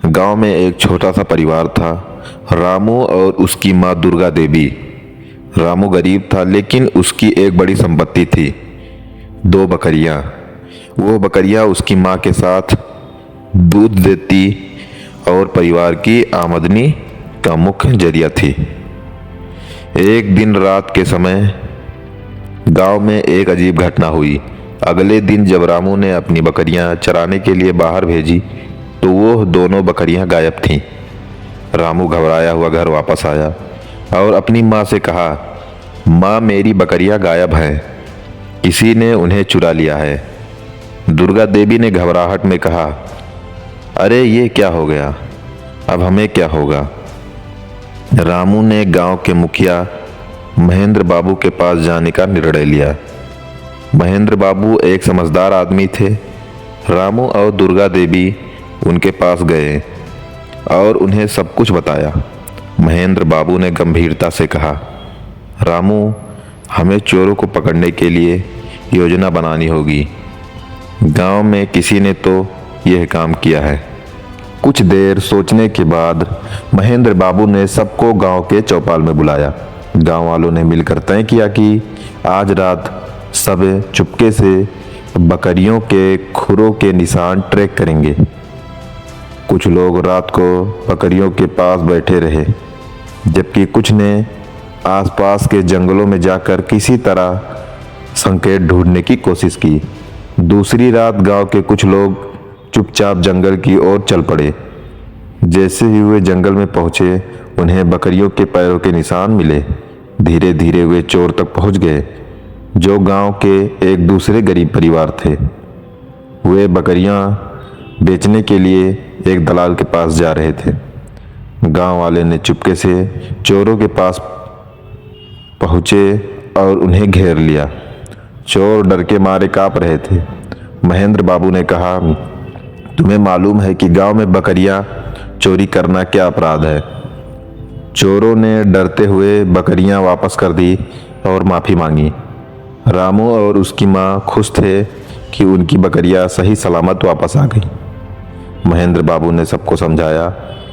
गांव में एक छोटा सा परिवार था, रामू और उसकी माँ दुर्गा देवी। रामू गरीब था, लेकिन उसकी एक बड़ी संपत्ति थी, 2 बकरियां। वो बकरियां उसकी माँ के साथ दूध देती और परिवार की आमदनी का मुख्य जरिया थी। एक दिन रात के समय गांव में एक अजीब घटना हुई। अगले दिन जब रामू ने अपनी बकरियां चराने के लिए बाहर भेजी तो वो दोनों बकरियां गायब थीं। रामू घबराया हुआ घर वापस आया और अपनी माँ से कहा, माँ, मेरी बकरियां गायब हैं, किसी ने उन्हें चुरा लिया है। दुर्गा देवी ने घबराहट में कहा, अरे ये क्या हो गया, अब हमें क्या होगा। रामू ने गांव के मुखिया महेंद्र बाबू के पास जाने का निर्णय लिया। महेंद्र बाबू एक समझदार आदमी थे। रामू और दुर्गा देवी उनके पास गए और उन्हें सब कुछ बताया। महेंद्र बाबू ने गंभीरता से कहा, रामू, हमें चोरों को पकड़ने के लिए योजना बनानी होगी। गांव में किसी ने तो यह काम किया है। कुछ देर सोचने के बाद महेंद्र बाबू ने सबको गांव के चौपाल में बुलाया। गांव वालों ने मिलकर तय किया कि आज रात सब चुपके से बकरियों के खुरों के निशान ट्रैक करेंगे। कुछ लोग रात को बकरियों के पास बैठे रहे, जबकि कुछ ने आसपास के जंगलों में जाकर किसी तरह संकेत ढूंढने की कोशिश की। दूसरी रात गांव के कुछ लोग चुपचाप जंगल की ओर चल पड़े। जैसे ही वे जंगल में पहुंचे, उन्हें बकरियों के पैरों के निशान मिले। धीरे धीरे वे चोर तक पहुंच गए, जो गांव के एक दूसरे गरीब परिवार थे। वे बकरियां बेचने के लिए एक दलाल के पास जा रहे थे। गांव वाले ने चुपके से चोरों के पास पहुंचे और उन्हें घेर लिया। चोर डर के मारे कांप रहे थे। महेंद्र बाबू ने कहा, तुम्हें मालूम है कि गांव में बकरियां चोरी करना क्या अपराध है। चोरों ने डरते हुए बकरियां वापस कर दी और माफ़ी मांगी। रामू और उसकी माँ खुश थे कि उनकी बकरियां सही सलामत वापस आ गई। महेंद्र बाबू ने सबको समझाया,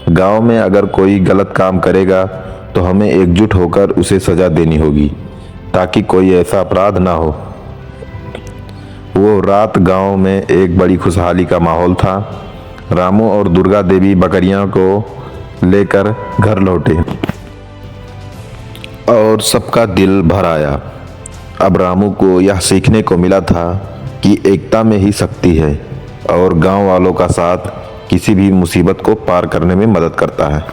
गांव में अगर कोई गलत काम करेगा तो हमें एकजुट होकर उसे सजा देनी होगी, ताकि कोई ऐसा अपराध ना हो। वो रात गांव में एक बड़ी खुशहाली का माहौल था। रामू और दुर्गा देवी बकरियों को लेकर घर लौटे और सबका दिल भर आया। अब रामू को यह सीखने को मिला था कि एकता में ही शक्ति है और गांव वालों का साथ किसी भी मुसीबत को पार करने में मदद करता है।